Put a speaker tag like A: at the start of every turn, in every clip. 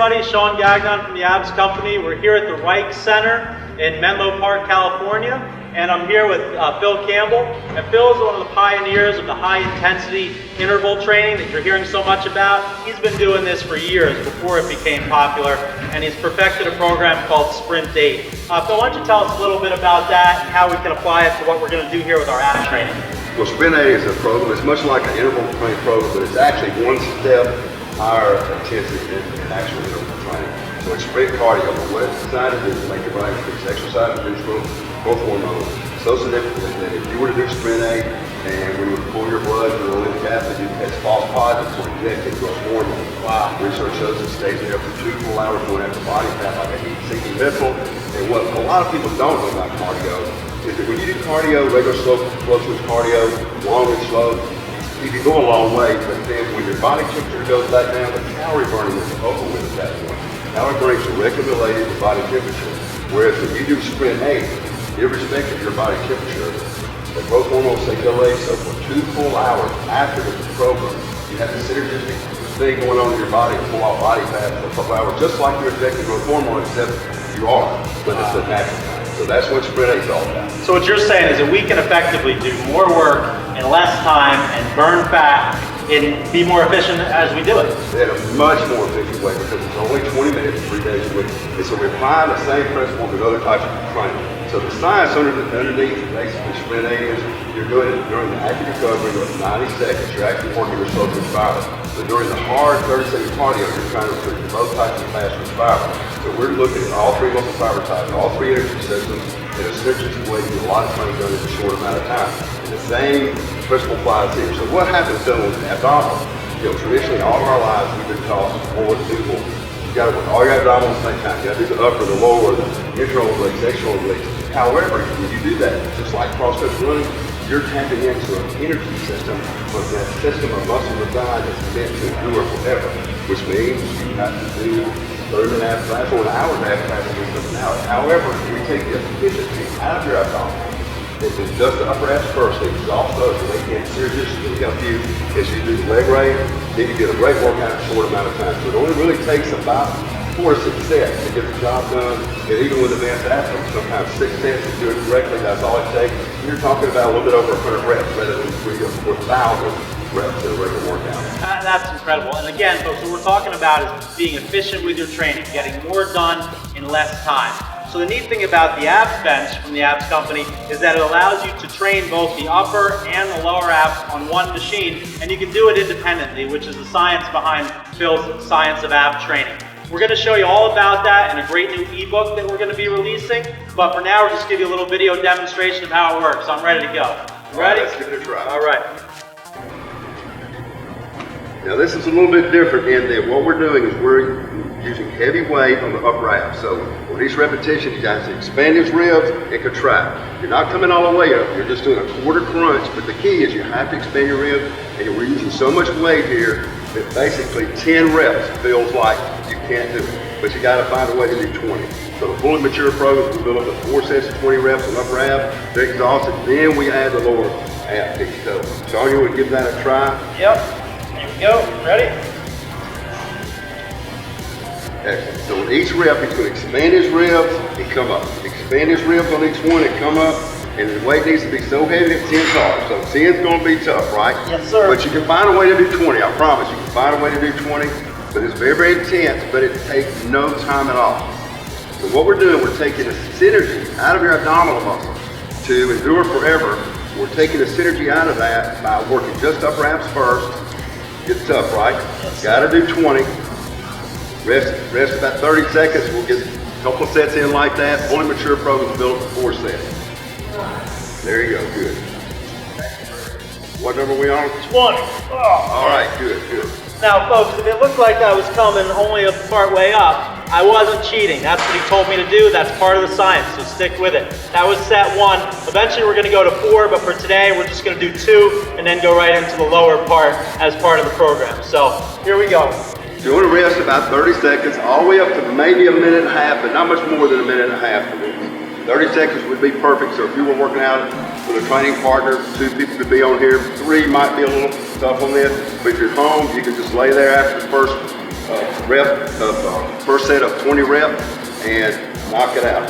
A: everybody, Sean Gagnon from the Abs Company. We're here at the Riekes Center in Menlo Park, California, and I'm here with Phil Campbell. And Phil is one of the pioneers of the high-intensity interval training that you're hearing so much about. He's been doing this for years before it became popular, and he's perfected a program called Sprint 8. Phil, why don't you tell us a little bit about that and how we can apply it to what we're going to do here with our ab training?
B: Well, Sprint 8 is a program. It's much like an interval training program, but it's actually one step higher intensity than actual interval training. So it's sprint cardio. What it's designed to do is make your body increase exercise, reduce growth hormones. So significant that if you were to do Sprint 8 and we would pull your blood through a lymph catheter, you catch false positives for injected growth hormone. Wow. Research shows it stays there for 2 full hours going after body fat like a heat-seeking missile. And what a lot of people don't know about cardio is that when you do cardio, regular slow switch cardio, long and slow, you can go a long way, but then when your body temperature goes back down, the calorie burning is over with at that point. Calorie burning is directly related to body temperature. Whereas when you do Sprint 8, irrespective of your body temperature, the growth hormones stay delayed, so for 2 full hours after the program, you have the synergistic thing going on in your body to pull off body fat for a couple hours, just like you're injecting growth hormone, except you are, but it's a natural time. So that's what Sprint 8 is all about.
A: So what you're saying is that we can effectively do more work in less time and burn fat and be more efficient as we do it.
B: In a much more efficient way because it's only 20 minutes, 3 days a week. And so we're applying the same principle as other types of training. So the science underneath basically Sprint 8 is you're doing it during the active recovery of 90 seconds, you're actually working your slow twitch fiber. So during the hard 30-second cardio, you're trying to recruit both types of fast twitch fiber. So we're looking at all 3 muscle fiber types, all 3 energy systems, in a synergistic way to get a lot of training done in a short amount of time. And the same principle applies here. So what happens though with abdominal? You know, traditionally all of our lives we've been taught forward to do more. You gotta work all your abdominals at the same time. You gotta do the upper, the lower, the internal obliques, external obliques. However, when you do that, just like cross-country running, you're tapping into an energy system, but that system of muscle design is meant to endure forever, which means you have to do 30 minute abs or an hour and a half after doing something out. However, we take the efficiency out of your abdominals. It's just the upper abs first, they exhaust those, and they can synergistically help you as you do leg raise, then you get a great workout in a short amount of time. So it only really takes about 4 to 6 sets to get the job done, and even with advanced athletes, sometimes 6 sets to do it correctly, that's all it takes. You're talking about a little bit over 100 reps rather than 3,000 or 4,000 reps in a regular workout.
A: That's incredible. And again, folks, what we're talking about is being efficient with your training, getting more done in less time. So the neat thing about the abs bench from the Abs Company is that it allows you to train both the upper and the lower abs on one machine, and you can do it independently, which is the science behind Phil's Science of Ab Training. We're going to show you all about that in a great new ebook that we're going to be releasing, but for now we'll just give you a little video demonstration of how it works. I'm ready to go. You ready?
B: Let's give it a try.
A: All right.
B: Now this is a little bit different in that what we're doing is we're using heavy weight on the upper abs. So with each repetition, you guys expand his ribs and contract. You're not coming all the way up, you're just doing a quarter crunch, but the key is you have to expand your ribs, and we're using so much weight here that basically 10 reps feels like you can't do it, but you gotta find a way to do 20. So the fully mature programs, we build up to 4 sets of 20 reps on upper abs, they're exhausted, then we add the lower ab piece. So Sean, you would give that a try?
A: Yep. Here we go. Ready?
B: Excellent. So with each rep, he's going to expand his ribs and come up. Expand his ribs on each one and come up. And the weight needs to be so heavy that 10's hard. So 10's going to be tough, right?
A: Yes, sir.
B: But you can find a way to do 20. I promise you can find a way to do 20. But it's very, very intense, but it takes no time at all. So what we're doing, we're taking the synergy out of your abdominal muscle to endure forever. We're taking the synergy out of that by working just upper abs first. It's tough, right?
A: Yes,
B: got to do 20. Rest about 30 seconds. We'll get a couple of sets in like that. Fully mature programs built for 4 sets. There you go, good. What number are we on?
A: 20. Oh.
B: All right, good.
A: Now, folks, if it looked like I was coming only a part way up, I wasn't cheating. That's what he told me to do. That's part of the science, so stick with it. That was set 1. Eventually, we're going to go to 4, but for today, we're just going to do 2 and then go right into the lower part as part of the program. So, here we go.
B: You want to rest about 30 seconds, all the way up to maybe a minute and a half, but not much more than a minute and a half for this. 30 seconds would be perfect, so if you were working out with a training partner, 2 people could be on here, 3 might be a little tough on this, but if you're home, you can just lay there after the first first set of 20 reps and knock it out.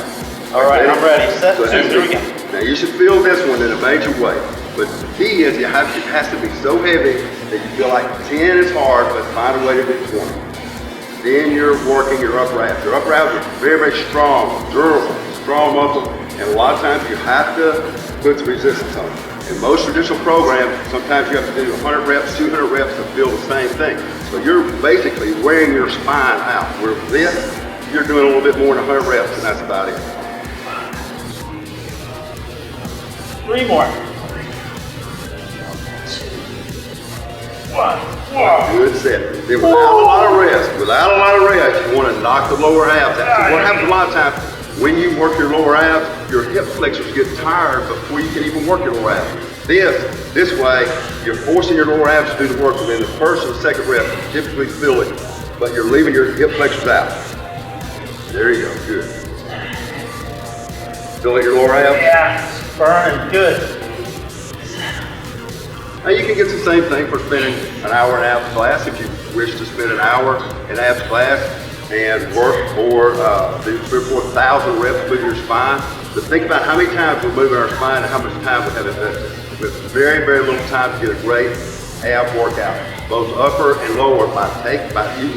A: All right, I'm ready. Set
B: So
A: two, here we go.
B: now you should feel this one in a major way, but the key is it has to be so heavy that you feel like 10 is hard, but find a way to do 20. Then you're working your upper abs. Your upper abs are very, very strong, durable, strong muscle, and a lot of times you have to put the resistance on it. In most traditional programs, sometimes you have to do 100 reps, 200 reps to feel the same thing. So you're basically wearing your spine out. Where this, you're doing a little bit more than 100 reps, and that's about it.
A: 3 more. 1.
B: Good set. Then without a lot of rest, you want to knock the lower abs out. So what happens a lot of times, when you work your lower abs, your hip flexors get tired before you can even work your lower abs. This way, you're forcing your lower abs to do the work within the first and second rep. You typically feel it, but you're leaving your hip flexors out. There you go, good. Feel it your lower abs?
A: Yeah, burning, good.
B: Now you can get the same thing for spending an hour in abs class if you wish to spend an hour in abs class and work for 3,000 or 4,000 reps with your spine. But think about how many times we're moving our spine and how much time we have invested. With very, very little time to get a great ab workout, both upper and lower, by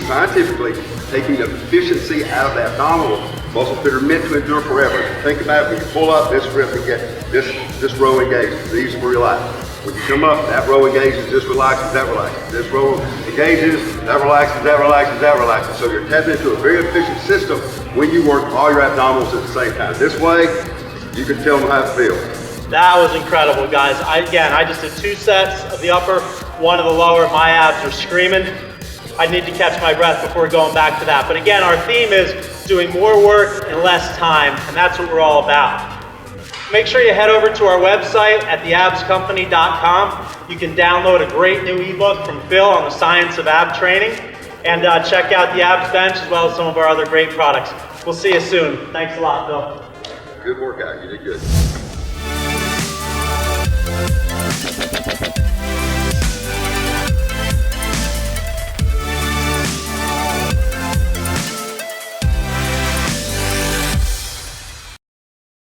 B: scientifically taking the efficiency out of the abdominal muscles that are meant to endure forever. Think about it, when you pull up this rep and get this row engages, these were relaxed. When you come up, that row engages, this relaxes, that relaxes. This row engages, that relaxes, that relaxes, that relaxes. So you're tapping into a very efficient system when you work all your abdominals at the same time. This way, you can tell them how it feels.
A: That was incredible, guys. I just did 2 sets of the upper, 1 of the lower. My abs are screaming. I need to catch my breath before going back to that. But again, our theme is doing more work in less time, and that's what we're all about. Make sure you head over to our website at theabscompany.com. You can download a great new ebook from Phil on the science of ab training, and check out the abs bench as well as some of our other great products. We'll see you soon. Thanks a lot, Phil.
B: Good workout, you did good.